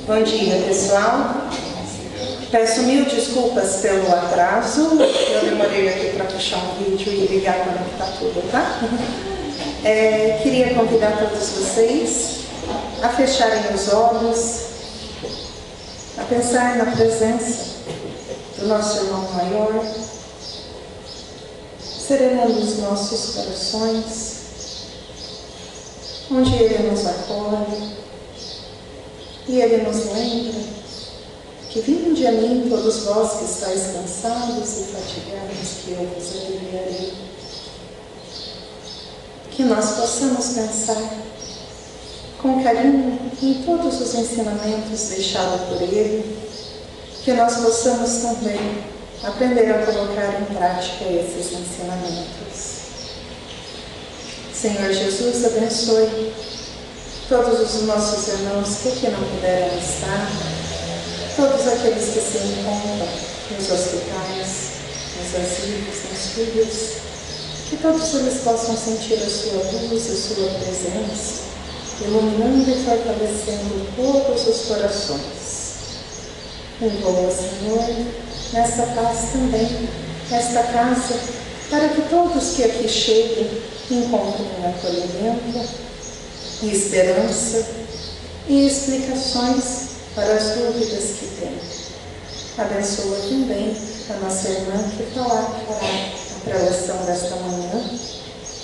Bom dia, pessoal. Peço mil desculpas pelo atraso. Eu demorei aqui para puxar um vídeo e ligar para que está tudo, tá? Queria convidar todos vocês a fecharem os olhos, a pensar na presença do nosso irmão maior, serenando os nossos corações, onde Ele nos acolhe e Ele nos lembra que vinde a mim todos vós que estáis cansados e fatigados, que eu vos aliviarei. Que nós possamos pensar com carinho em todos os ensinamentos deixados por Ele, que nós possamos também aprender a colocar em prática esses ensinamentos. Senhor Jesus, abençoe todos os nossos irmãos que aqui não puderam estar, todos aqueles que se encontram nos hospitais, nos asilos, nos filhos, que todos eles possam sentir a sua luz, a sua presença, iluminando e fortalecendo todos os corações. Envolva, Senhor, nessa paz também, nesta casa, para que todos que aqui cheguem encontrem acolhimento, e esperança e explicações para as dúvidas que têm. Abençoa também a nossa irmã que fará a preleção desta manhã,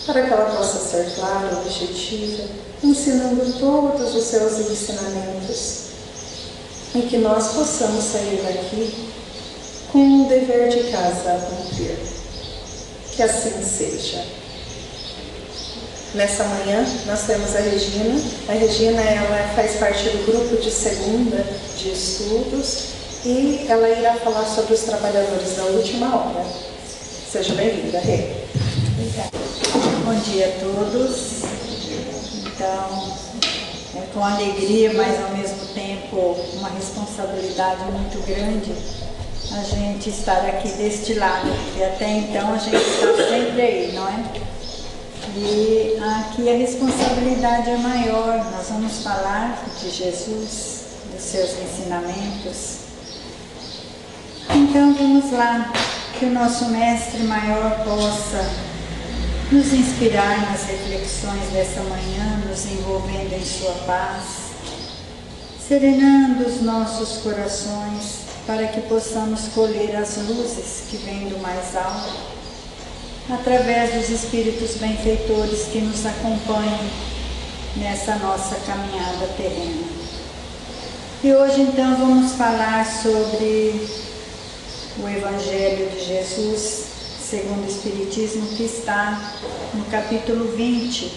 para que ela possa ser clara, objetiva, ensinando todos os seus ensinamentos, e que nós possamos sair daqui com um dever de casa a cumprir. Que assim seja. Nessa manhã nós temos a Regina. A Regina, ela faz parte do grupo de segunda de estudos e ela irá falar sobre os trabalhadores da última hora. Seja bem-vinda, Rê. Obrigada. Bom dia a todos. Então, é com alegria, mas ao mesmo tempo uma responsabilidade muito grande a gente estar aqui deste lado, porque até então a gente está sempre aí, não é? E aqui a responsabilidade é maior. Nós vamos falar de Jesus, dos seus ensinamentos. Então vamos lá, que o nosso Mestre Maior possa nos inspirar nas reflexões dessa manhã, nos envolvendo em sua paz, serenando os nossos corações para que possamos colher as luzes que vêm do mais alto, através dos Espíritos benfeitores que nos acompanham nessa nossa caminhada terrena. E hoje então vamos falar sobre o Evangelho de Jesus, segundo o Espiritismo, que está no capítulo 20,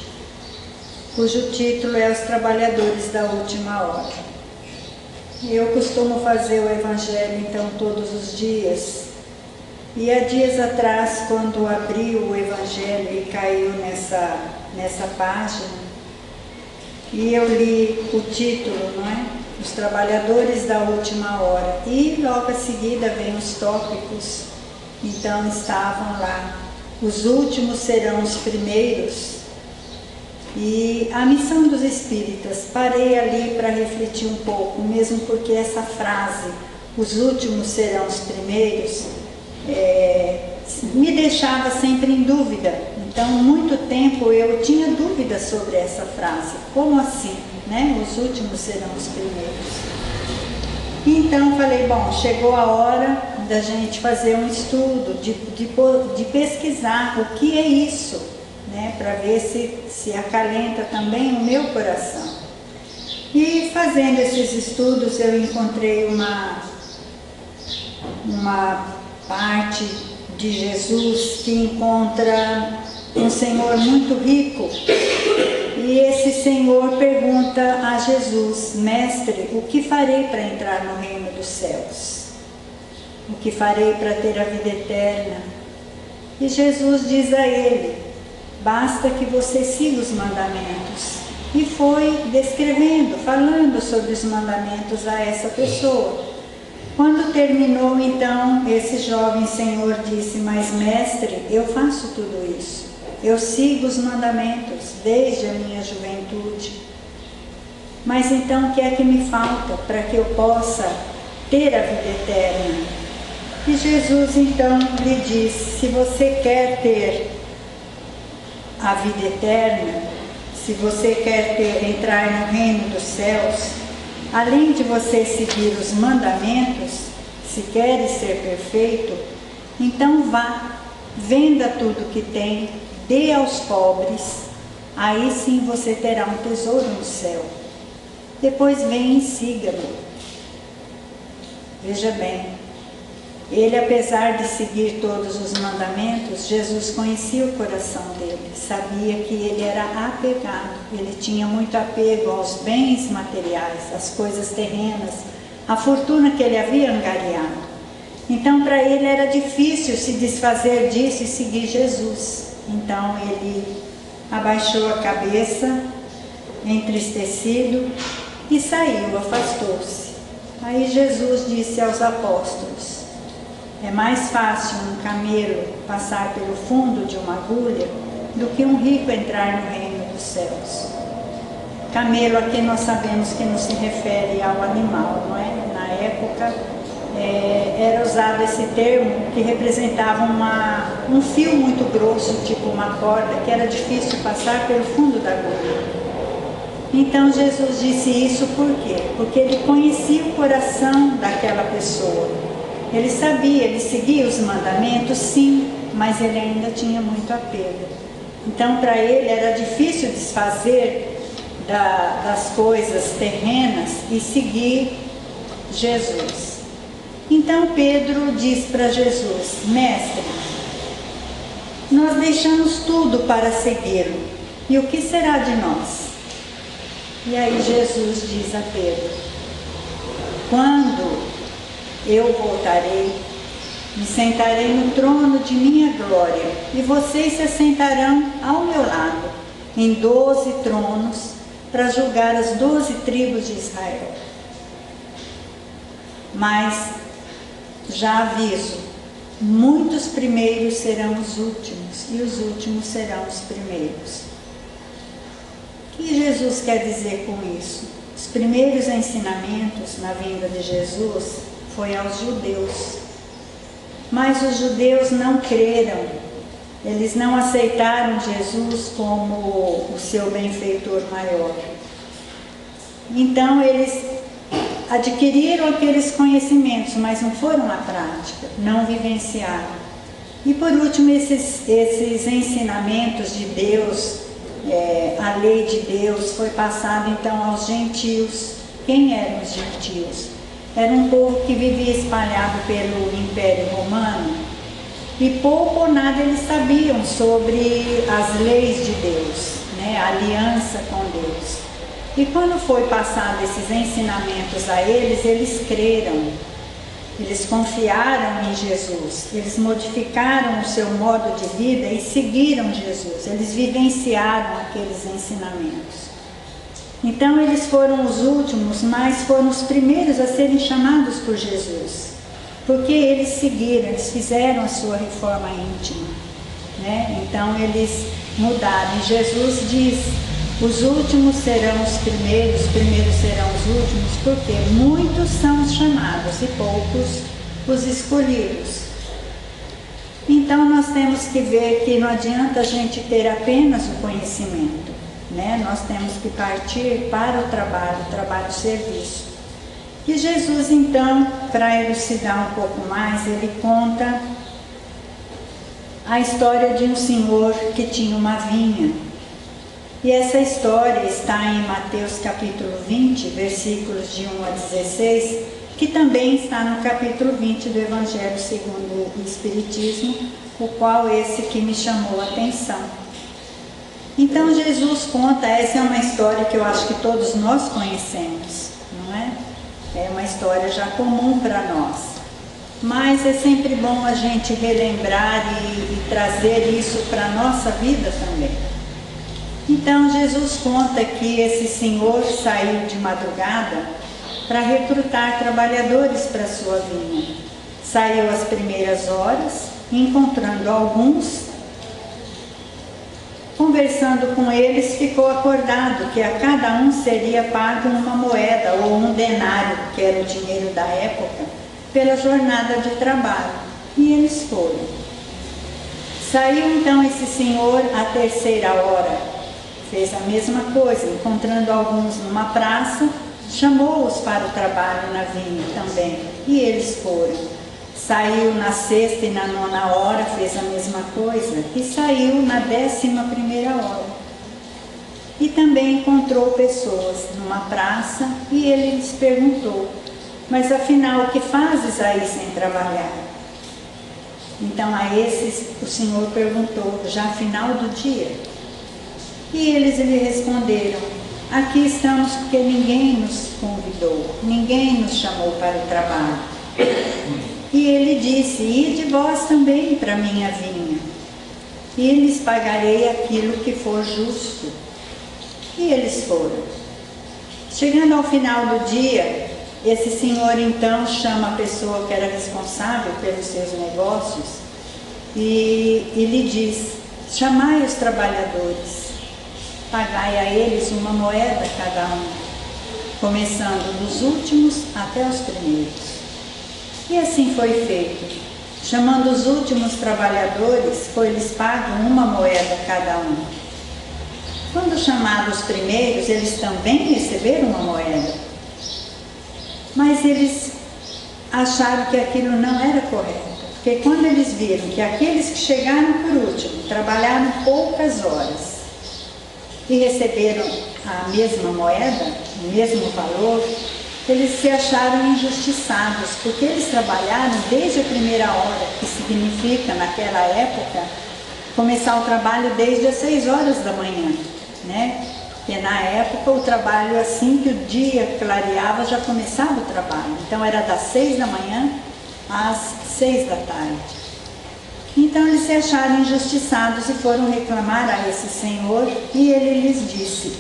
cujo título é Os Trabalhadores da Última Hora. Eu costumo fazer o Evangelho então todos os dias. E há dias atrás, quando abri o Evangelho e caiu nessa página, e eu li o título, não é? Os Trabalhadores da Última Hora. E logo a seguida vem os tópicos. Então estavam lá, os últimos serão os primeiros. E a missão dos espíritas, parei ali para refletir um pouco, mesmo porque essa frase, os últimos serão os primeiros, me deixava sempre em dúvida. Então, muito tempo eu tinha dúvidas sobre essa frase. Como assim, né? Os últimos serão os primeiros. Então, falei, bom, chegou a hora da gente fazer um estudo, de pesquisar o que é isso, né? Para ver se acalenta também o meu coração. E fazendo esses estudos, eu encontrei uma parte de Jesus que encontra um senhor muito rico, e esse senhor pergunta a Jesus: Mestre, o que farei para entrar no reino dos céus? O que farei para ter a vida eterna? E Jesus diz a ele: basta que você siga os mandamentos. E foi descrevendo, falando sobre os mandamentos a essa pessoa. Quando terminou, então, esse jovem senhor disse: mas mestre, eu faço tudo isso. Eu sigo os mandamentos desde a minha juventude. Mas então o que é que me falta para que eu possa ter a vida eterna? E Jesus então lhe disse: se você quer ter a vida eterna, se você quer entrar no reino dos céus, além de você seguir os mandamentos, se queres ser perfeito, então vá, venda tudo que tem, dê aos pobres, aí sim você terá um tesouro no céu. Depois venha e siga-me. Veja bem, ele, apesar de seguir todos os mandamentos, Jesus conhecia o coração dele, sabia que ele era apegado, ele tinha muito apego aos bens materiais, às coisas terrenas, à fortuna que ele havia angariado. Então, para ele era difícil se desfazer disso e seguir Jesus. Então, ele abaixou a cabeça, entristecido, e saiu, afastou-se. Aí Jesus disse aos apóstolos: é mais fácil um camelo passar pelo fundo de uma agulha do que um rico entrar no reino dos céus. Camelo aqui nós sabemos que não se refere ao animal, não é? Na época era usado esse termo que representava um fio muito grosso, tipo uma corda, que era difícil passar pelo fundo da agulha. Então Jesus disse isso por quê? Porque ele conhecia o coração daquela pessoa. Ele sabia, ele seguia os mandamentos, sim, mas ele ainda tinha muito apego. Então para ele era difícil desfazer das coisas terrenas e seguir Jesus. Então Pedro diz para Jesus: Mestre, nós deixamos tudo para segui-lo, e o que será de nós? E aí Jesus diz a Pedro: quando eu voltarei, me sentarei no trono de minha glória, e vocês se assentarão ao meu lado, em 12 tronos, para julgar as 12 tribos de Israel. Mas, já aviso, muitos primeiros serão os últimos, e os últimos serão os primeiros. O que Jesus quer dizer com isso? Os primeiros ensinamentos na vinda de Jesus foi aos judeus. Mas os judeus não creram, eles não aceitaram Jesus como o seu benfeitor maior. Então eles adquiriram aqueles conhecimentos, mas não foram à prática, não vivenciaram. E por último, esses ensinamentos de Deus, a lei de Deus foi passada então aos gentios. Quem eram os gentios? Era um povo que vivia espalhado pelo Império Romano e pouco ou nada eles sabiam sobre as leis de Deus, né? A aliança com Deus. E quando foi passado esses ensinamentos a eles, eles creram, eles confiaram em Jesus, eles modificaram o seu modo de vida e seguiram Jesus, eles vivenciaram aqueles ensinamentos. Então eles foram os últimos, mas foram os primeiros a serem chamados por Jesus, porque eles seguiram, eles fizeram a sua reforma íntima, né? Então eles mudaram. E Jesus diz: os últimos serão os primeiros serão os últimos, porque muitos são os chamados e poucos os escolhidos. Então nós temos que ver que não adianta a gente ter apenas o conhecimento, né? Nós temos que partir para o trabalho-serviço. E Jesus então, para elucidar um pouco mais, ele conta a história de um senhor que tinha uma vinha. E essa história está em Mateus capítulo 20, versículos de 1 a 16, que também está no capítulo 20 do Evangelho segundo o Espiritismo, o qual esse que me chamou a atenção. Então Jesus conta, essa é uma história que eu acho que todos nós conhecemos, não é? É uma história já comum para nós. Mas é sempre bom a gente relembrar e trazer isso para a nossa vida também. Então Jesus conta que esse senhor saiu de madrugada para recrutar trabalhadores para sua vinha. Saiu às primeiras horas, encontrando alguns, conversando com eles, ficou acordado que a cada um seria pago uma moeda ou um denário, que era o dinheiro da época, pela jornada de trabalho. E eles foram. Saiu então esse senhor à terceira hora. Fez a mesma coisa, encontrando alguns numa praça, chamou-os para o trabalho na vinha também. E eles foram. Saiu na sexta e na nona hora, fez a mesma coisa, e saiu na 11ª hora. E também encontrou pessoas numa praça, e ele lhes perguntou: mas afinal, o que fazes aí sem trabalhar? Então a esses o Senhor perguntou, já final do dia. E eles lhe responderam: aqui estamos porque ninguém nos convidou, ninguém nos chamou para o trabalho. E ele disse: ide vós também para a minha vinha, e lhes pagarei aquilo que for justo. E eles foram. Chegando ao final do dia, esse senhor então chama a pessoa que era responsável pelos seus negócios e lhe diz: chamai os trabalhadores, pagai a eles uma moeda cada um, começando dos últimos até os primeiros. E assim foi feito. Chamando os últimos trabalhadores, foi-lhes pago uma moeda cada um. Quando chamados os primeiros, eles também receberam uma moeda. Mas eles acharam que aquilo não era correto. Porque quando eles viram que aqueles que chegaram por último trabalharam poucas horas e receberam a mesma moeda, o mesmo valor, eles se acharam injustiçados, porque eles trabalharam desde a primeira hora, que significa, naquela época, começar o trabalho desde as 6 horas da manhã, né? Porque na época o trabalho, assim que o dia clareava, já começava o trabalho. Então era das 6 da manhã às 6 da tarde. Então eles se acharam injustiçados e foram reclamar a esse senhor, e ele lhes disse: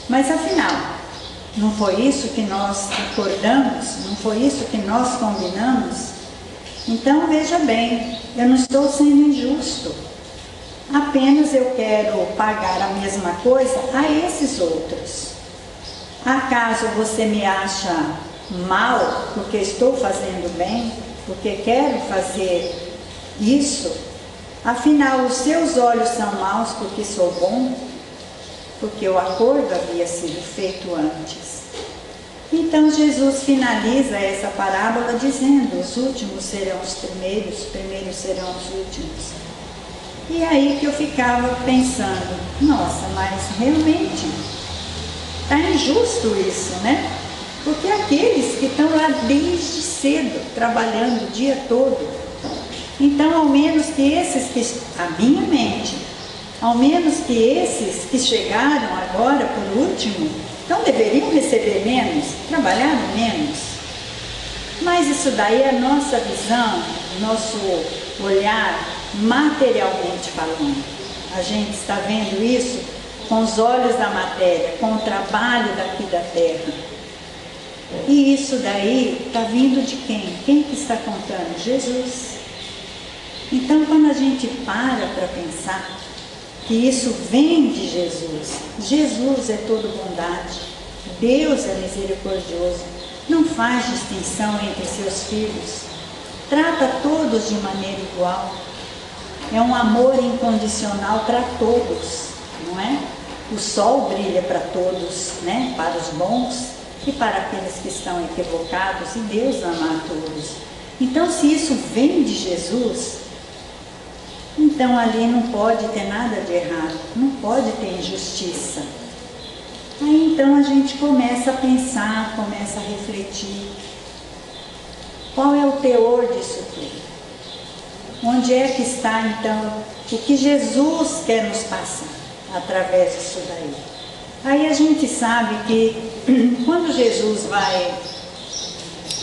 mas afinal, não foi isso que nós acordamos? Não foi isso que nós combinamos? Então veja bem, eu não estou sendo injusto. Apenas eu quero pagar a mesma coisa a esses outros. Acaso você me acha mal porque estou fazendo bem? Porque quero fazer isso? Afinal, os seus olhos são maus porque sou bom? Porque o acordo havia sido feito antes. Então Jesus finaliza essa parábola dizendo: os últimos serão os primeiros serão os últimos. E aí que eu ficava pensando: nossa, mas realmente está injusto isso, né? Porque aqueles que estão lá desde cedo, trabalhando o dia todo, então ao menos que esses que, a minha mente, ao menos que esses que chegaram agora por último, então deveriam receber menos, trabalhar menos. Mas isso daí é a nossa visão, nosso olhar materialmente falando. A gente está vendo isso com os olhos da matéria, com o trabalho daqui da terra. E isso daí está vindo de quem? Quem que está contando? Jesus. Então quando a gente para pensar que isso vem de Jesus. Jesus é toda bondade, Deus é misericordioso, não faz distinção entre seus filhos, trata todos de maneira igual, é um amor incondicional para todos, não é? O sol brilha para todos, né? Para os bons e para aqueles que estão equivocados, e Deus ama a todos. Então, se isso vem de Jesus, então ali não pode ter nada de errado, não pode ter injustiça. Aí então a gente começa a pensar, começa a refletir. Qual é o teor disso tudo? Onde é que está então o que Jesus quer nos passar através disso daí? Aí a gente sabe que quando Jesus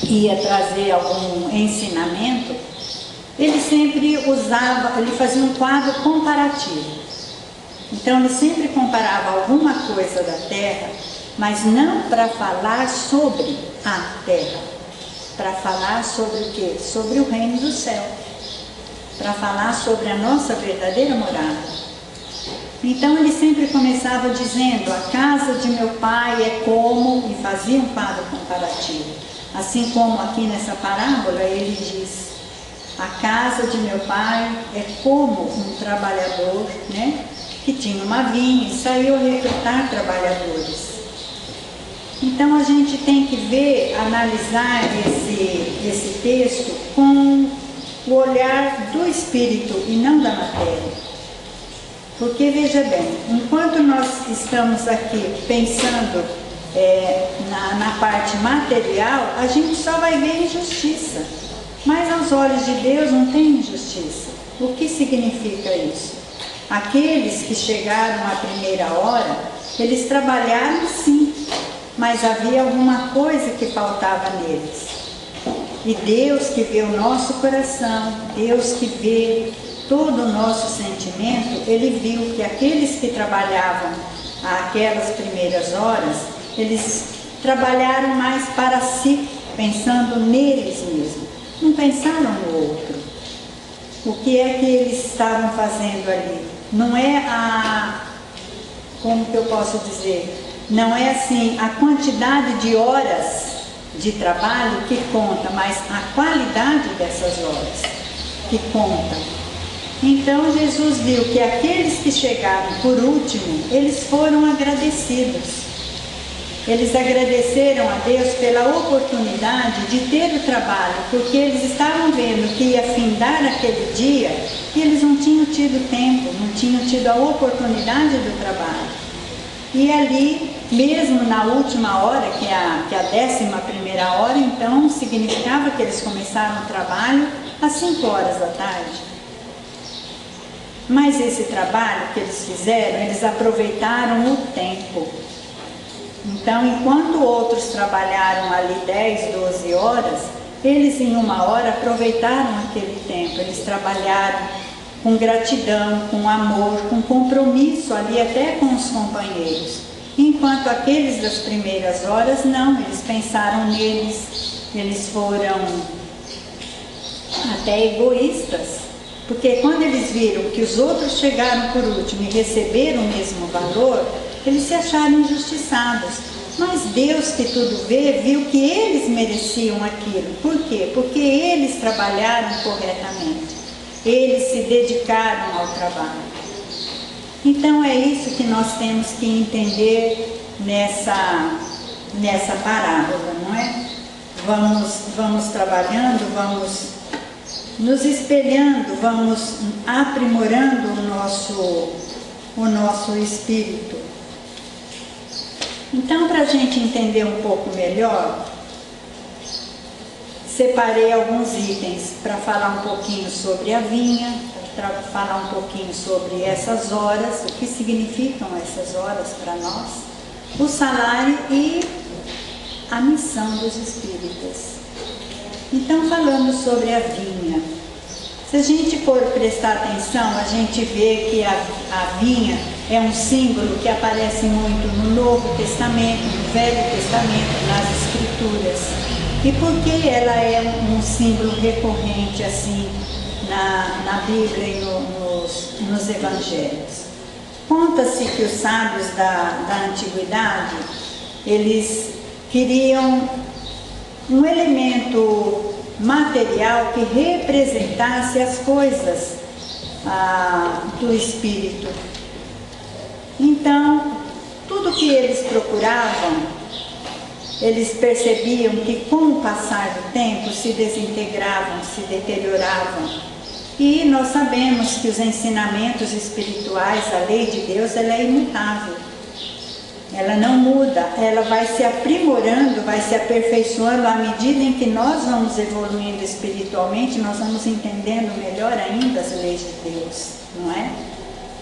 ia trazer algum ensinamento, ele sempre ele fazia um quadro comparativo. Então ele sempre comparava alguma coisa da terra, mas não para falar sobre a terra, para falar sobre o quê? Sobre o reino do céu, para falar sobre a nossa verdadeira morada. Então ele sempre começava dizendo: a casa de meu pai é como, e fazia um quadro comparativo. Assim como aqui nessa parábola ele diz: a casa de meu pai é como um trabalhador, né, que tinha uma vinha e saiu a recrutar trabalhadores. Então a gente tem que ver, analisar esse texto com o olhar do espírito e não da matéria. Porque veja bem, enquanto nós estamos aqui pensando na parte material, a gente só vai ver injustiça. Mas aos olhos de Deus não tem injustiça. O que significa isso? Aqueles que chegaram à primeira hora, eles trabalharam sim, mas havia alguma coisa que faltava neles. E Deus que vê o nosso coração, Deus que vê todo o nosso sentimento, Ele viu que aqueles que trabalhavam aquelas primeiras horas, eles trabalharam mais para si, pensando neles mesmos, não pensaram no outro. O que é que eles estavam fazendo ali? Não é como que eu posso dizer? Não é assim a quantidade de horas de trabalho que conta, mas a qualidade dessas horas que conta. Então Jesus viu que aqueles que chegaram por último, eles foram agradecidos. Eles agradeceram a Deus pela oportunidade de ter o trabalho, porque eles estavam vendo que ia findar aquele dia e eles não tinham tido tempo, não tinham tido a oportunidade do trabalho. E ali, mesmo na última hora, que é a 11ª hora, então significava que eles começaram o trabalho às 5 horas da tarde. Mas esse trabalho que eles fizeram, eles aproveitaram o tempo. Então, enquanto outros trabalharam ali 10, 12 horas, eles em 1 hora aproveitaram aquele tempo. Eles trabalharam com gratidão, com amor, com compromisso ali até com os companheiros. Enquanto aqueles das primeiras horas, não, eles pensaram neles, eles foram até egoístas. Porque quando eles viram que os outros chegaram por último e receberam o mesmo valor, eles se acharam injustiçados. Mas Deus, que tudo vê, viu que eles mereciam aquilo. Por quê? Porque eles trabalharam corretamente. Eles se dedicaram ao trabalho. Então é isso que nós temos que entender nessa parábola, não é? Vamos trabalhando, vamos nos espelhando, vamos aprimorando o nosso espírito. Então, para a gente entender um pouco melhor, separei alguns itens para falar um pouquinho sobre a vinha, para falar um pouquinho sobre essas horas, o que significam essas horas para nós, o salário e a missão dos espíritas. Então, falando sobre a vinha, se a gente for prestar atenção, a gente vê que a vinha é um símbolo que aparece muito no Novo Testamento, no Velho Testamento, nas Escrituras. E por que ela é um símbolo recorrente assim na Bíblia e nos Evangelhos? Conta-se que os sábios da antiguidade, eles queriam um elemento material que representasse as coisas do espírito. Então, tudo que eles procuravam, eles percebiam que com o passar do tempo se desintegravam, se deterioravam. E nós sabemos que os ensinamentos espirituais, a lei de Deus, ela é imutável. Ela não muda, ela vai se aprimorando, vai se aperfeiçoando à medida em que nós vamos evoluindo espiritualmente, nós vamos entendendo melhor ainda as leis de Deus, não é?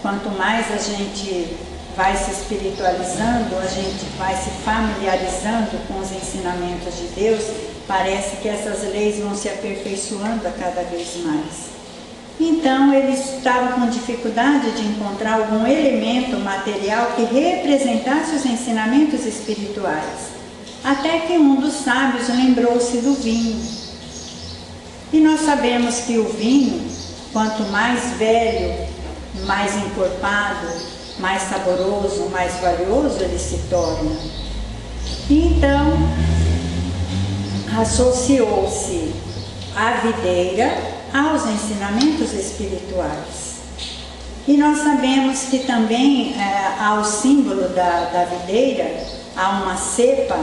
Quanto mais a gente vai se espiritualizando, a gente vai se familiarizando com os ensinamentos de Deus, parece que essas leis vão se aperfeiçoando a cada vez mais. Então, eles estavam com dificuldade de encontrar algum elemento material que representasse os ensinamentos espirituais. Até que um dos sábios lembrou-se do vinho. E nós sabemos que o vinho, quanto mais velho, mais encorpado, mais saboroso, mais valioso ele se torna. Então, associou-se a videira aos ensinamentos espirituais. E nós sabemos que também há o símbolo da videira, há uma cepa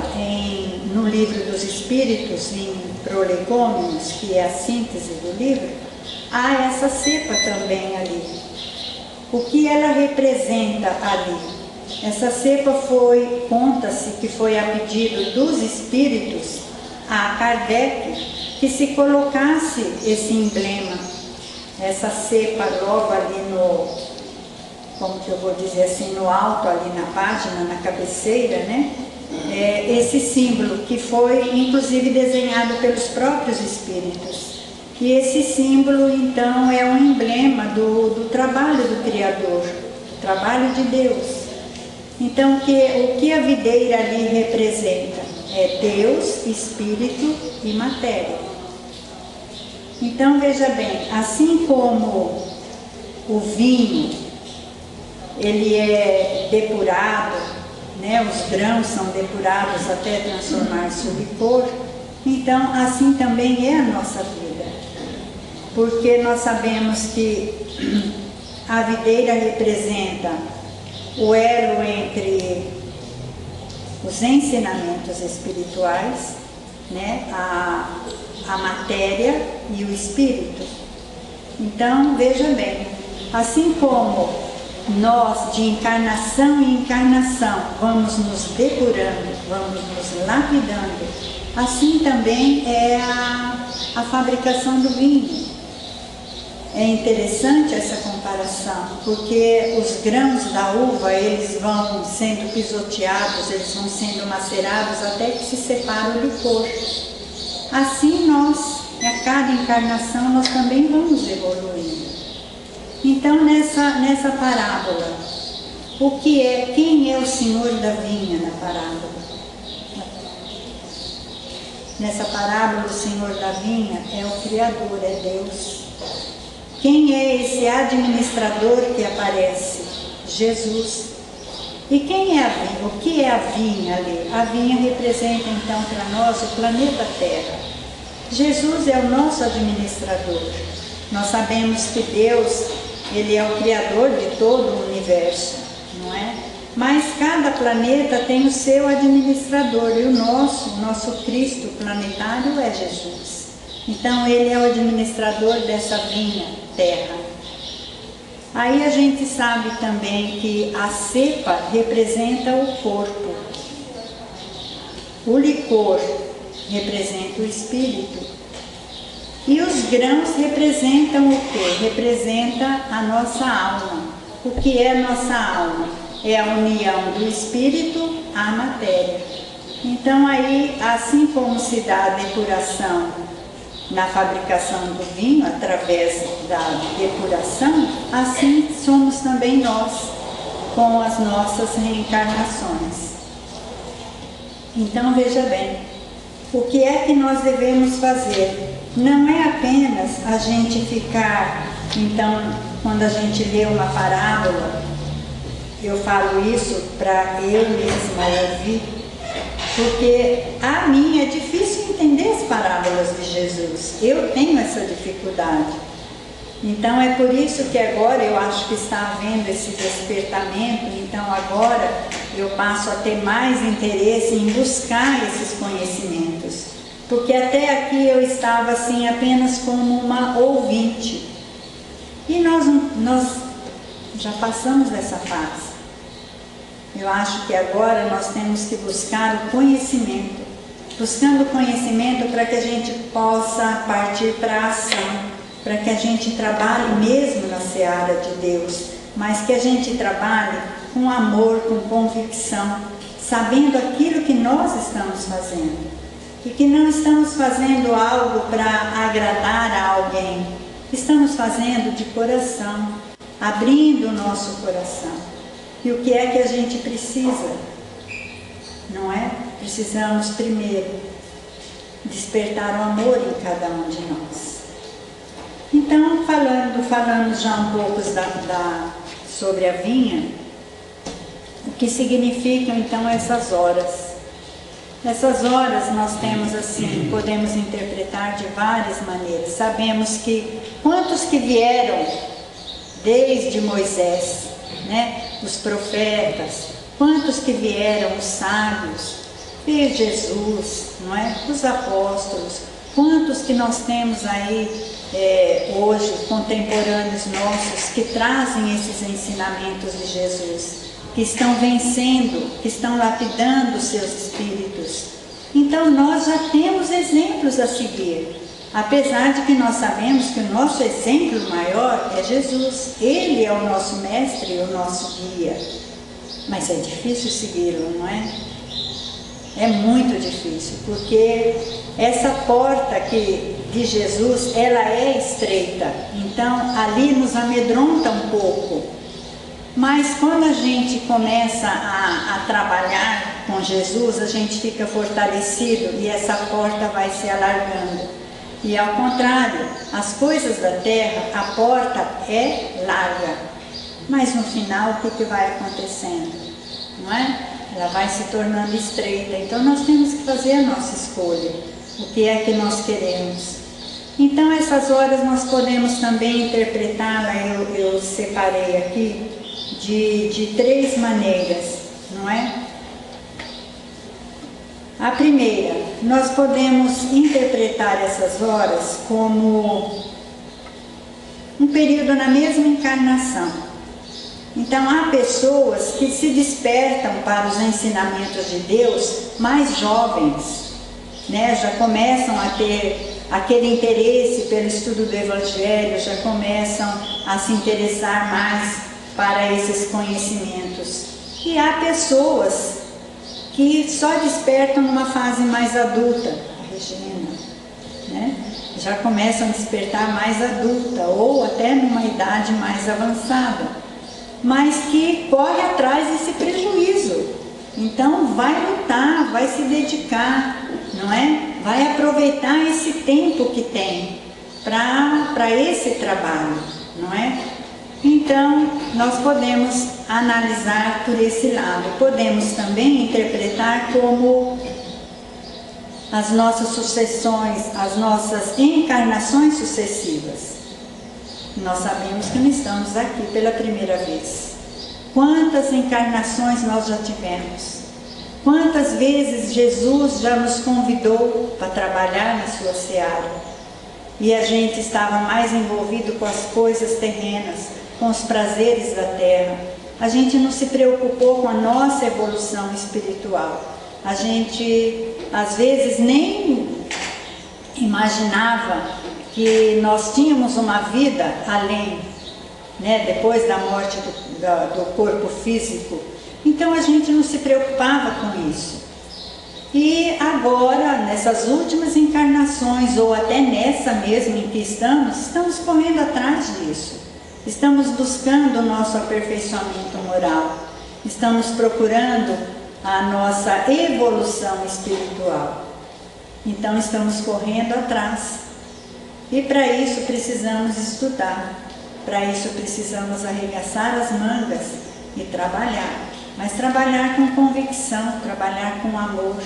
no livro dos Espíritos, em Prolegômenos, que é a síntese do livro, há essa cepa também ali. O que ela representa ali? Essa cepa conta-se que foi a pedido dos Espíritos a Kardec, que se colocasse esse emblema, essa cepa logo ali como que eu vou dizer assim, no alto ali na página, na cabeceira, né? Esse símbolo que foi inclusive desenhado pelos próprios Espíritos. E esse símbolo então é um emblema do trabalho do Criador, trabalho de Deus. Então o que a videira ali representa? É Deus, Espírito e matéria. Então veja bem, assim como o vinho, ele é depurado, né? Os grãos são depurados até transformar-se em licor, então assim também é a nossa vida. Porque nós sabemos que a videira representa o elo entre os ensinamentos espirituais, né? A matéria e o espírito. Então, veja bem, assim como nós de encarnação em encarnação vamos nos depurando, vamos nos lapidando, assim também é a fabricação do vinho. É interessante essa comparação, porque os grãos da uva, eles vão sendo pisoteados, eles vão sendo macerados até que se separa o licor. Assim nós, a cada encarnação, nós também vamos evoluindo. Então nessa parábola, quem é o Senhor da vinha na parábola? Nessa parábola o Senhor da vinha é o Criador, é Deus. Quem é esse administrador que aparece? Jesus. E quem é a vinha? O que é a vinha ali? A vinha representa então para nós o planeta Terra. Jesus é o nosso administrador. Nós sabemos que Deus, Ele é o Criador de todo o universo, não é? Mas cada planeta tem o seu administrador e o nosso Cristo planetário é Jesus. Então Ele é o administrador dessa vinha Terra. Aí a gente sabe também que a cepa representa o corpo, o licor representa o espírito e os grãos representam o quê? Representa a nossa alma. O que é a nossa alma? É a união do espírito à matéria. Então aí, assim como se dá a depuração na fabricação do vinho, através da depuração, assim somos também nós, com as nossas reencarnações. Então veja bem, o que é que nós devemos fazer? Não é apenas a gente ficar, então, quando a gente lê uma parábola, eu falo isso para eu mesma ouvir, porque a mim é difícil entender as parábolas de Jesus. Eu tenho essa dificuldade. Então é por isso que agora eu acho que está havendo esse despertamento. Então agora eu passo a ter mais interesse em buscar esses conhecimentos. Porque até aqui eu estava assim apenas como uma ouvinte. E nós já passamos dessa fase. Eu acho que agora nós temos que buscar o conhecimento. Buscando o conhecimento para que a gente possa partir para a ação, para que a gente trabalhe mesmo na seara de Deus, mas que a gente trabalhe com amor, com convicção, sabendo aquilo que nós estamos fazendo. E que não estamos fazendo algo para agradar a alguém, estamos fazendo de coração, abrindo o nosso coração. E o que é que a gente precisa? Não é? Precisamos primeiro despertar o amor em cada um de nós. Então, falando já um pouco sobre a vinha, que significam então essas horas. Essas horas nós temos assim, podemos interpretar de várias maneiras. Sabemos que quantos que vieram desde Moisés, né? Os profetas, quantos que vieram, os sábios, veio Jesus, não é? Os apóstolos, quantos que nós temos aí hoje, contemporâneos nossos, que trazem esses ensinamentos de Jesus, que estão vencendo, que estão lapidando os seus espíritos. Então nós já temos exemplos a seguir, apesar de que nós sabemos que o nosso exemplo maior é Jesus. Ele é o nosso mestre e o nosso guia, mas é difícil segui-lo, não é? É muito difícil, porque essa porta de Jesus, ela é estreita, então ali nos amedronta um pouco. Mas quando a gente começa a trabalhar com Jesus, a gente fica fortalecido e essa porta vai se alargando. E ao contrário, as coisas da terra, a porta é larga, mas no final o que vai acontecendo? Não é? Ela vai se tornando estreita. Então nós temos que fazer a nossa escolha, o que é que nós queremos. Então essas horas nós podemos também interpretá-la, eu separei aqui, de três maneiras, não é? A primeira, nós podemos interpretar essas horas como um período na mesma encarnação. Então há pessoas que se despertam para os ensinamentos de Deus mais jovens, né? Já começam a ter aquele interesse pelo estudo do Evangelho, já começam a se interessar mais para esses conhecimentos. E há pessoas que só despertam numa fase mais adulta, a Regina, né? Já começam a despertar mais adulta ou até numa idade mais avançada, mas que corre atrás desse prejuízo. Então vai lutar, vai se dedicar, não é? Vai aproveitar esse tempo que tem para esse trabalho, não é? Então, nós podemos analisar por esse lado. Podemos também interpretar como as nossas sucessões, as nossas encarnações sucessivas. Nós sabemos que não estamos aqui pela primeira vez. Quantas encarnações nós já tivemos? Quantas vezes Jesus já nos convidou para trabalhar na sua seara? E a gente estava mais envolvido com as coisas terrenas, com os prazeres da terra. A gente não se preocupou com a nossa evolução espiritual. A gente, às vezes, nem imaginava que nós tínhamos uma vida além, né, depois da morte do corpo físico. Então a gente não se preocupava com isso. E agora, nessas últimas encarnações, ou até nessa mesma em que estamos correndo atrás disso. Estamos buscando o nosso aperfeiçoamento moral, estamos procurando a nossa evolução espiritual. Então estamos correndo atrás. E para isso precisamos estudar, para isso precisamos arregaçar as mangas e trabalhar. Mas trabalhar com convicção, trabalhar com amor,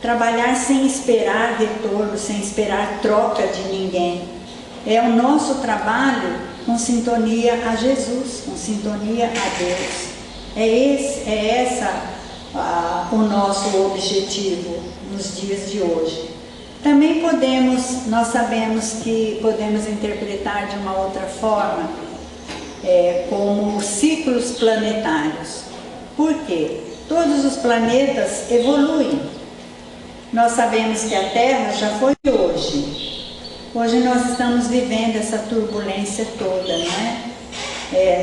trabalhar sem esperar retorno, sem esperar troca de ninguém. É o nosso trabalho com sintonia a Jesus, com sintonia a Deus. É essa o nosso objetivo nos dias de hoje. Também nós sabemos que podemos interpretar de uma outra forma, como ciclos planetários. Por quê? Todos os planetas evoluem. Nós sabemos que a Terra já foi hoje. Hoje nós estamos vivendo essa turbulência toda, né?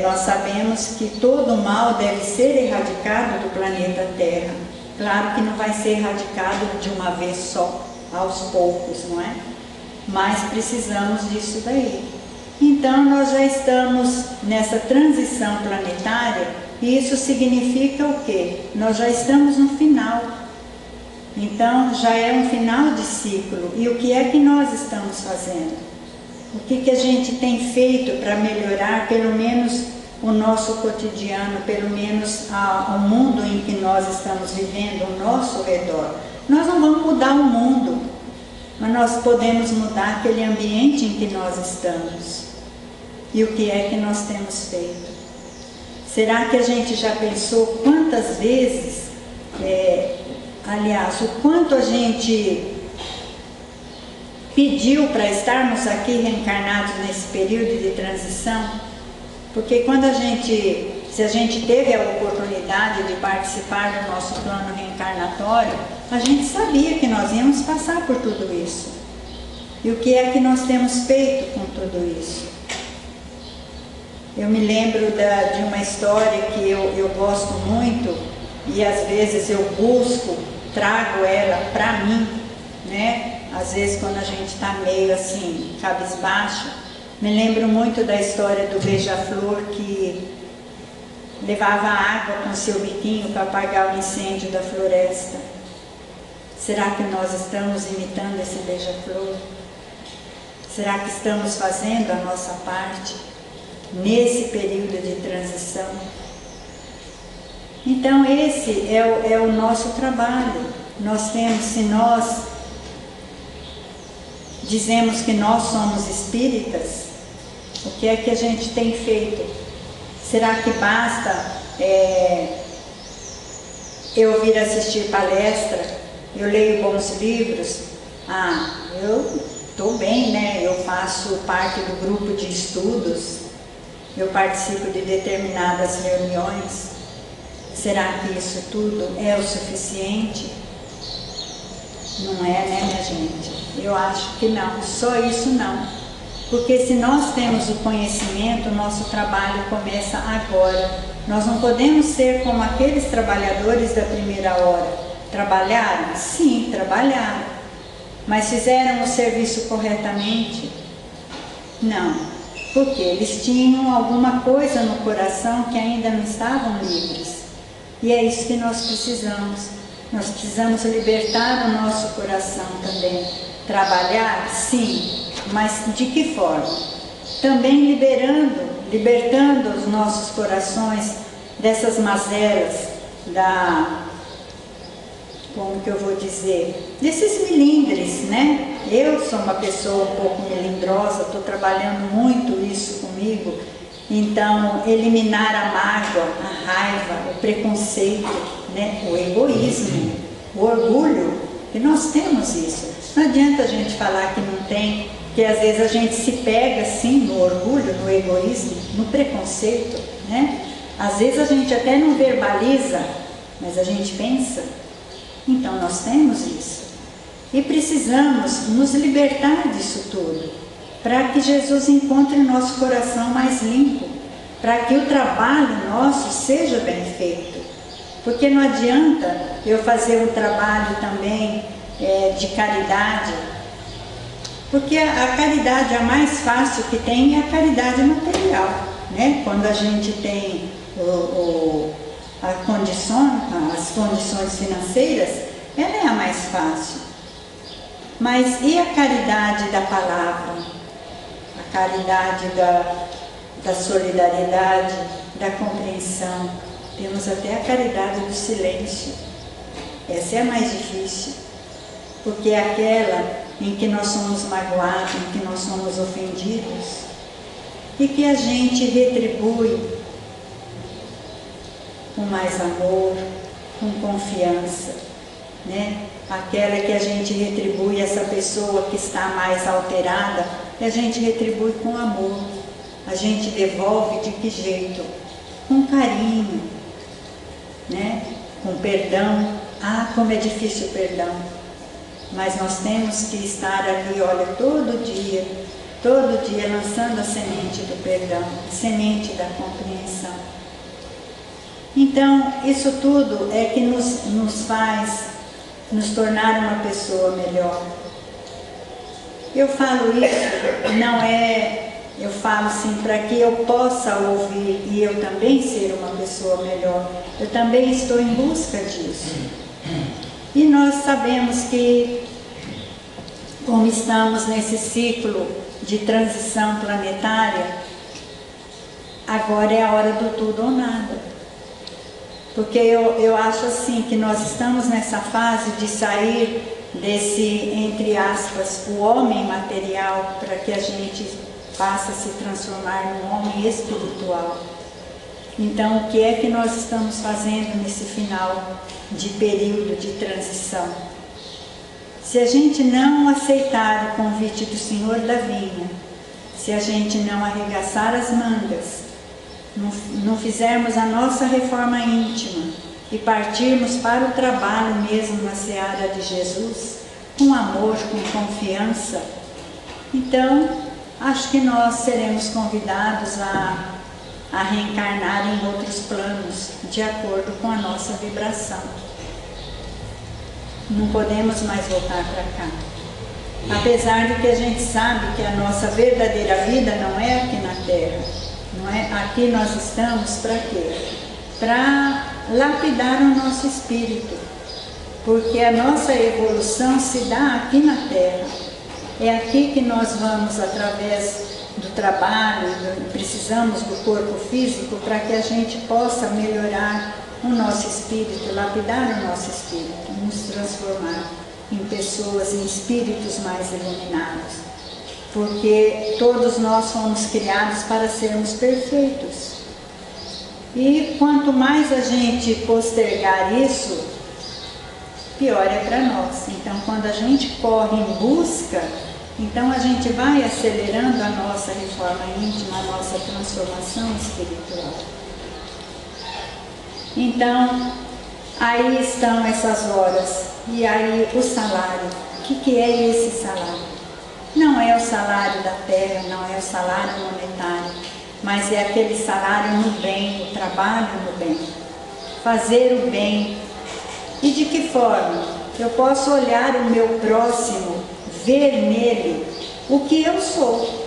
Nós sabemos que todo o mal deve ser erradicado do planeta Terra. Claro que não vai ser erradicado de uma vez só, aos poucos, não é? Mas precisamos disso daí. Então nós já estamos nessa transição planetária e isso significa o quê? Nós já estamos no final. Então já é um final de ciclo. E o que é que nós estamos fazendo? O que a gente tem feito para melhorar pelo menos o nosso cotidiano, pelo menos ao mundo em que nós estamos vivendo, ao nosso redor. Nós não vamos mudar o mundo, mas nós podemos mudar aquele ambiente em que nós estamos. E o que é que nós temos feito? Será que a gente já pensou quantas vezes, aliás, o quanto a gente pediu para estarmos aqui reencarnados nesse período de transição? Porque se a gente teve a oportunidade de participar do nosso plano reencarnatório, a gente sabia que nós íamos passar por tudo isso. E o que é que nós temos feito com tudo isso? Eu me lembro de uma história que eu gosto muito, e às vezes eu trago ela para mim, né? Às vezes quando a gente está meio assim, cabisbaixo. Me lembro muito da história do beija-flor que levava água com seu biquinho para apagar o incêndio da floresta. Será que nós estamos imitando esse beija-flor? Será que estamos fazendo a nossa parte nesse período de transição? Então esse é o nosso trabalho. Nós temos, se nós dizemos que nós somos espíritas, o que é que a gente tem feito? Será que basta eu vir assistir palestra, eu leio bons livros? Eu estou bem, né? Eu faço parte do grupo de estudos, eu participo de determinadas reuniões. Será que isso tudo é o suficiente? Não é, né, minha gente? Eu acho que não, só isso não. Porque se nós temos o conhecimento, o nosso trabalho começa agora. Nós não podemos ser como aqueles trabalhadores da primeira hora. Trabalharam? Sim, trabalharam. Mas fizeram o serviço corretamente? Não. Porque eles tinham alguma coisa no coração que ainda não estavam livres. E é isso que nós precisamos. Nós precisamos libertar o nosso coração também. Trabalhar? Sim. Mas de que forma? Também libertando os nossos corações dessas mazelas, como que eu vou dizer, desses melindres, né? Eu sou uma pessoa um pouco melindrosa, estou trabalhando muito isso comigo. Então, eliminar a mágoa, a raiva, o preconceito, né? O egoísmo, o orgulho, e nós temos isso. Não adianta a gente falar que não tem, porque às vezes a gente se pega assim no orgulho, no egoísmo, no preconceito, né? Às vezes a gente até não verbaliza, mas a gente pensa. Então nós temos isso. E precisamos nos libertar disso tudo, para que Jesus encontre nosso coração mais limpo, para que o trabalho nosso seja bem feito. Porque não adianta eu fazer um trabalho também de caridade, porque a caridade a mais fácil que tem é a caridade material, né? Quando a gente tem as condições financeiras, ela é a mais fácil. Mas e a caridade da palavra? A caridade da solidariedade, da compreensão? Temos até a caridade do silêncio. Essa é a mais difícil, porque é aquela em que nós somos magoados, em que nós somos ofendidos, e que a gente retribui com mais amor, com confiança, né? Aquela que a gente retribui, essa pessoa que está mais alterada, a gente retribui com amor. A gente devolve de que jeito? Com carinho, né? Com perdão. Como é difícil o perdão. Mas nós temos que estar ali, olha, todo dia lançando a semente do perdão, a semente da compreensão. Então, isso tudo é que nos faz nos tornar uma pessoa melhor. Eu falo isso, eu falo assim, para que eu possa ouvir e eu também ser uma pessoa melhor. Eu também estou em busca disso. E nós sabemos que, como estamos nesse ciclo de transição planetária, agora é a hora do tudo ou nada. Porque eu acho assim, que nós estamos nessa fase de sair desse, entre aspas, o homem material, para que a gente passe a se transformar num homem espiritual. Então, o que é que nós estamos fazendo nesse final de período de transição? Se a gente não aceitar o convite do Senhor da Vinha, se a gente não arregaçar as mangas, não fizermos a nossa reforma íntima e partirmos para o trabalho mesmo na seara de Jesus, com amor, com confiança, então acho que nós seremos convidados a reencarnar em outros planos, de acordo com a nossa vibração. Não podemos mais voltar para cá. Apesar de que a gente sabe que a nossa verdadeira vida não é aqui na Terra. Não é? Aqui nós estamos para quê? Para lapidar o nosso espírito. Porque a nossa evolução se dá aqui na Terra. É aqui que nós vamos, através do trabalho, precisamos do corpo físico para que a gente possa melhorar o nosso espírito, lapidar o nosso espírito, nos transformar em pessoas, em espíritos mais iluminados. Porque todos nós fomos criados para sermos perfeitos. E quanto mais a gente postergar isso, pior é para nós. Então, quando a gente corre em busca, então a gente vai acelerando a nossa reforma íntima, a nossa transformação espiritual. Então, aí estão essas horas. E aí o salário. O que é esse salário? Não é o salário da terra, não é o salário monetário, mas é aquele salário no bem, o trabalho no bem. Fazer o bem. E de que forma? Eu posso olhar o meu próximo, ver nele o que eu sou.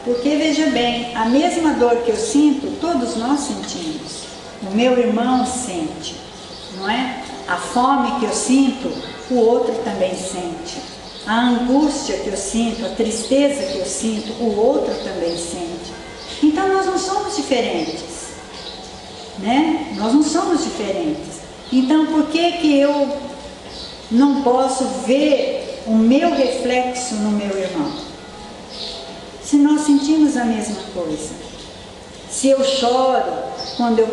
Porque, veja bem, a mesma dor que eu sinto, todos nós sentimos. O meu irmão sente, não é? A fome que eu sinto, o outro também sente. A angústia que eu sinto, a tristeza que eu sinto, o outro também sente. Então nós não somos diferentes, né? Nós não somos diferentes. Então por que eu não posso ver o meu reflexo no meu irmão? Se nós sentimos a mesma coisa. Se eu choro quando eu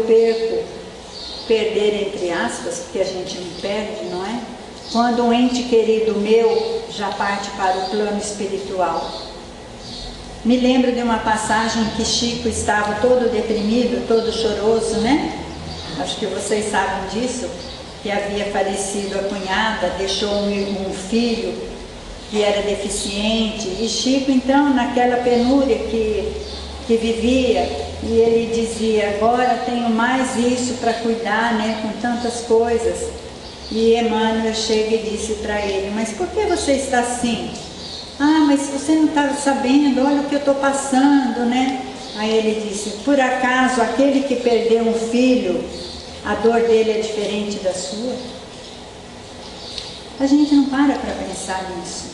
perder entre aspas, porque a gente não perde, não é? Quando um ente querido meu já parte para o plano espiritual. Me lembro de uma passagem que Chico estava todo deprimido, todo choroso, né? Acho que vocês sabem disso, que havia falecido a cunhada, deixou um filho que era deficiente, e Chico então naquela penúria que vivia, e ele dizia, agora tenho mais isso para cuidar, né, com tantas coisas. E Emmanuel chega e disse para ele, mas por que você está assim? Ah, mas você não está sabendo, olha o que eu estou passando, né? Aí ele disse, por acaso aquele que perdeu um filho, a dor dele é diferente da sua? A gente não para pensar nisso.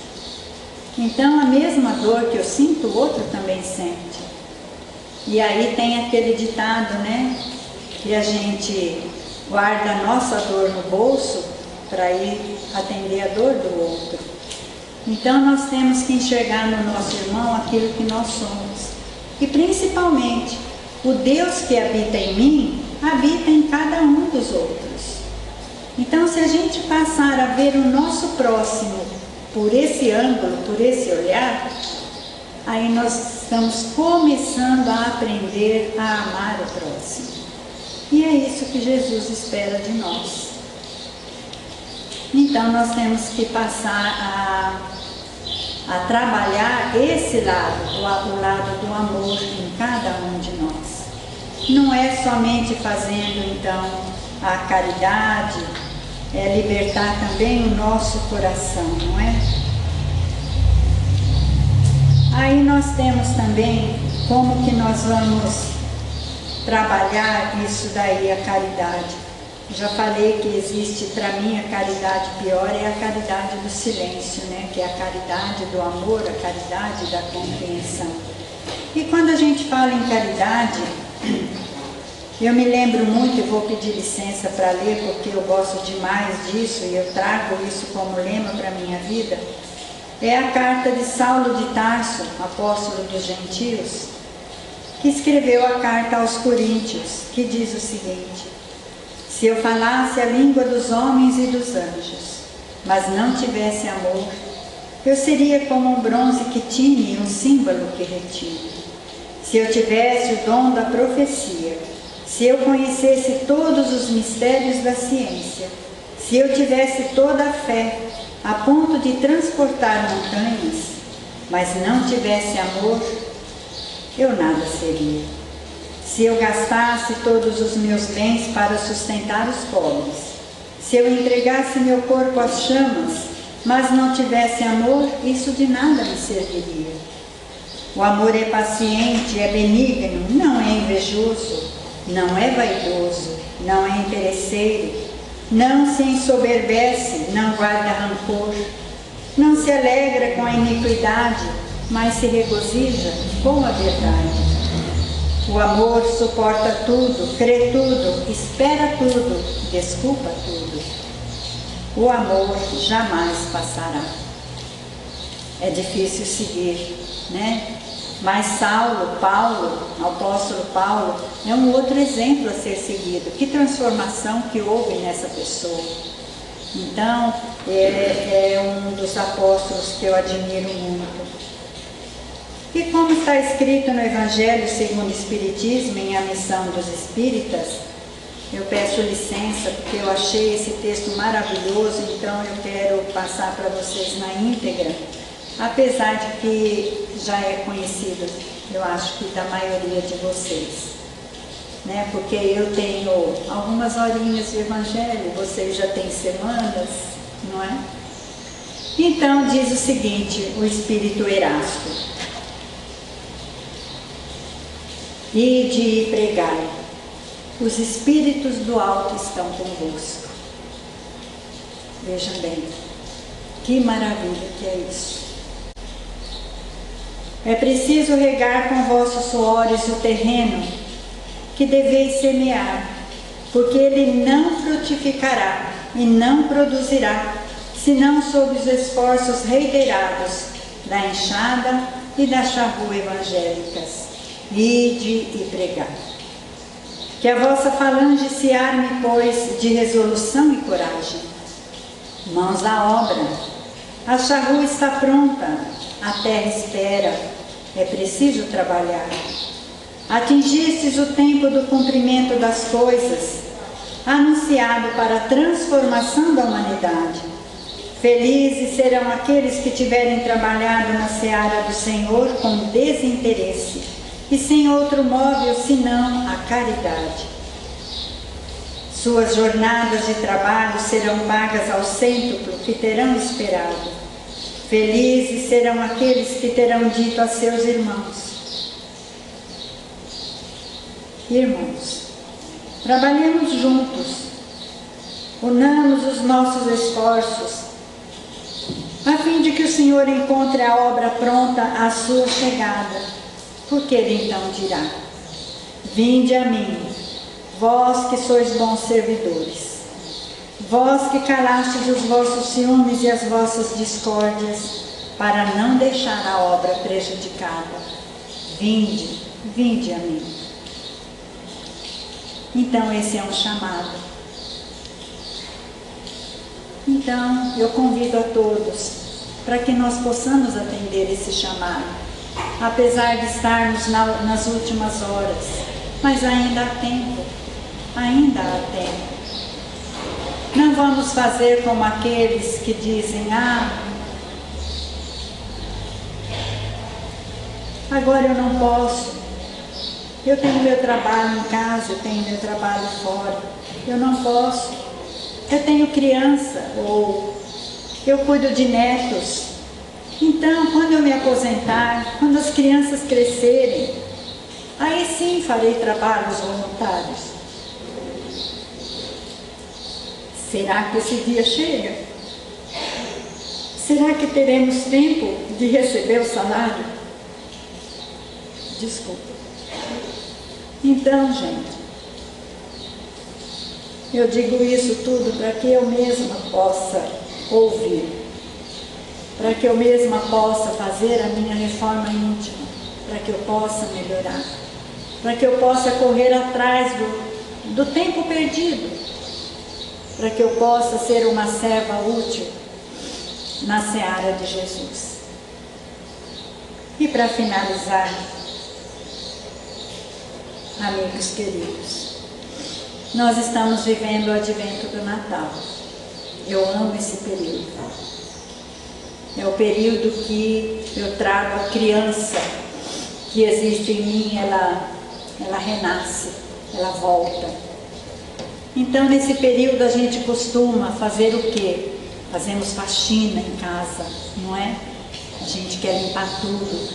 Então a mesma dor que eu sinto, o outro também sente. E aí tem aquele ditado, né? Que a gente guarda a nossa dor no bolso para ir atender a dor do outro. Então nós temos que enxergar no nosso irmão aquilo que nós somos. E principalmente, o Deus que habita em mim, habita em cada um dos outros. Então se a gente passar a ver o nosso próximo por esse ângulo, por esse olhar, aí nós estamos começando a aprender a amar o próximo. E é isso que Jesus espera de nós. Então nós temos que passar a trabalhar esse lado, o lado do amor em cada um de nós. Não é somente fazendo então a caridade, é libertar também o nosso coração, não é? Aí nós temos também como que nós vamos trabalhar isso daí, a caridade. Já falei que existe, para mim, a caridade pior é a caridade do silêncio, né? Que é a caridade do amor, a caridade da compreensão. E quando a gente fala em caridade, Eu me lembro muito, e vou pedir licença para ler, porque eu gosto demais disso e eu trago isso como lema para a minha vida. É a carta de Saulo de Tarso, apóstolo dos gentios, que escreveu a carta aos Coríntios, que diz o seguinte: se eu falasse a língua dos homens e dos anjos, mas não tivesse amor, eu seria como um bronze que tine e um símbolo que retine. Se eu tivesse o dom da profecia, se eu conhecesse todos os mistérios da ciência, se eu tivesse toda a fé, a ponto de transportar montanhas, mas não tivesse amor, eu nada seria. Se eu gastasse todos os meus bens para sustentar os pobres, se eu entregasse meu corpo às chamas, mas não tivesse amor, isso de nada me serviria. O amor é paciente, é benigno, não é invejoso, não é vaidoso, não é interesseiro, não se ensoberbece, não guarda rancor, não se alegra com a iniquidade, mas se regozija com a verdade. O amor suporta tudo, crê tudo, espera tudo, desculpa tudo. O amor jamais passará. É difícil seguir, né? Mas Paulo, o apóstolo Paulo, é um outro exemplo a ser seguido. Que transformação que houve nessa pessoa. Então, é um dos apóstolos que eu admiro muito. E como está escrito no Evangelho segundo o Espiritismo, em A Missão dos Espíritas, eu peço licença porque eu achei esse texto maravilhoso, então eu quero passar para vocês na íntegra, apesar de que já é conhecido, eu acho que da maioria de vocês, né? Porque eu tenho algumas horinhas de Evangelho, vocês já têm semanas, não é? Então diz o seguinte, o Espírito Erasto: ide e pregai, os Espíritos do alto estão convosco. Vejam bem, que maravilha que é isso. É preciso regar com vossos suores o terreno que deveis semear, porque ele não frutificará e não produzirá, senão sob os esforços reiterados da enxada e da charrua evangélicas. Ide e pregai. Que a vossa falange se arme, pois, de resolução e coragem. Mãos à obra. A charrua está pronta, a terra espera, é preciso trabalhar. Atingistes o tempo do cumprimento das coisas, anunciado para a transformação da humanidade. Felizes serão aqueles que tiverem trabalhado na seara do Senhor com desinteresse e sem outro móvel senão a caridade. Suas jornadas de trabalho serão pagas ao cêntuplo que terão esperado. Felizes serão aqueles que terão dito a seus irmãos: irmãos, trabalhemos juntos, unamos os nossos esforços, a fim de que o Senhor encontre a obra pronta à sua chegada. Porque ele então dirá: vinde a mim, vós que sois bons servidores, vós que calastes os vossos ciúmes e as vossas discórdias, para não deixar a obra prejudicada. Vinde, vinde a mim. Então esse é um chamado. Então eu convido a todos para que nós possamos atender esse chamado. Apesar de estarmos nas últimas horas, mas ainda há tempo, ainda há tempo. Não vamos fazer como aqueles que dizem: agora eu não posso, eu tenho meu trabalho em casa, eu tenho meu trabalho fora, eu não posso, eu tenho criança, ou eu cuido de netos. Então, quando eu me aposentar, quando as crianças crescerem, aí sim farei trabalhos voluntários. Será que esse dia chega? Será que teremos tempo de receber o salário? Desculpa. Então, gente, Eu digo isso tudo para que eu mesma possa ouvir, para que eu mesma possa fazer a minha reforma íntima, para que eu possa melhorar, para que eu possa correr atrás do tempo perdido, para que eu possa ser uma serva útil na seara de Jesus. E para finalizar, amigos queridos, nós estamos vivendo o advento do Natal. Eu amo esse período. É o período que eu trago a criança que existe em mim, ela renasce, ela volta. Então, nesse período a gente costuma fazer o quê? Fazemos faxina em casa, não é? A gente quer limpar tudo,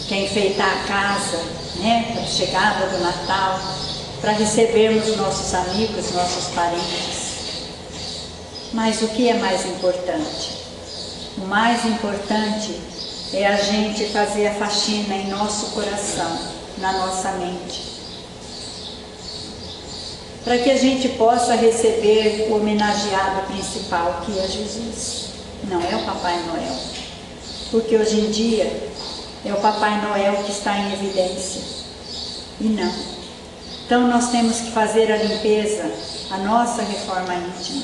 quer enfeitar a casa, né? Para a chegada do Natal, para recebermos nossos amigos, nossos parentes. Mas o que é mais importante? O mais importante é a gente fazer a faxina em nosso coração, na nossa mente, para que a gente possa receber o homenageado principal, que é Jesus, não é o Papai Noel, porque hoje em dia é o Papai Noel que está em evidência, e não. Então nós temos que fazer a limpeza, a nossa reforma íntima,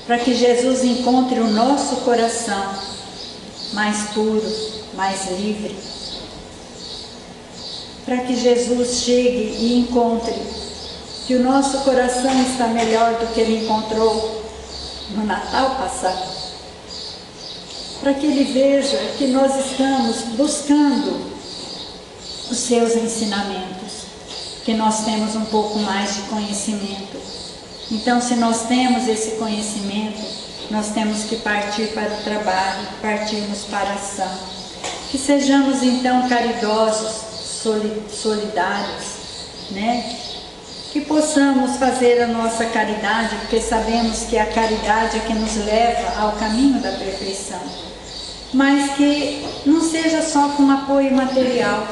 para que Jesus encontre o nosso coração mais puro, mais livre, para que Jesus chegue e encontre que o nosso coração está melhor do que ele encontrou no Natal passado, para que ele veja que nós estamos buscando os seus ensinamentos, que nós temos um pouco mais de conhecimento. Então, se nós temos esse conhecimento, nós temos que partir para o trabalho, partirmos para a ação. Que sejamos então caridosos, solidários, né? Que possamos fazer a nossa caridade, porque sabemos que a caridade é que nos leva ao caminho da perfeição. Mas que não seja só com apoio material,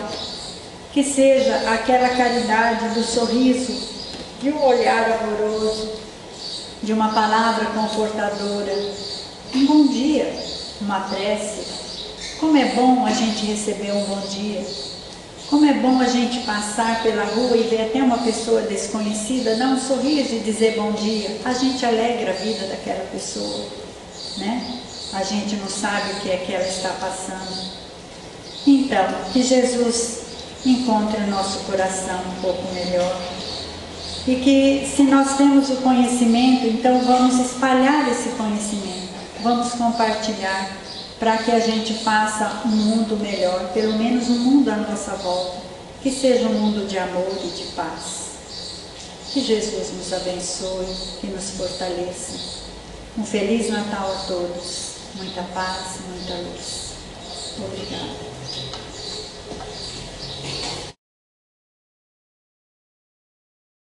que seja aquela caridade do sorriso, de um olhar amoroso, de uma palavra confortadora, um bom dia, uma prece. Como é bom a gente receber um bom dia. Como é bom a gente passar pela rua e ver até uma pessoa desconhecida, dar um sorriso e dizer bom dia. A gente alegra a vida daquela pessoa, né? A gente não sabe o que é que ela está passando. Então, que Jesus encontre o nosso coração um pouco melhor. E que, se nós temos o conhecimento, então vamos espalhar esse conhecimento, vamos compartilhar, para que a gente faça um mundo melhor, pelo menos um mundo à nossa volta, que seja um mundo de amor e de paz. Que Jesus nos abençoe, que nos fortaleça. Um Feliz Natal a todos, muita paz, muita luz. Obrigada.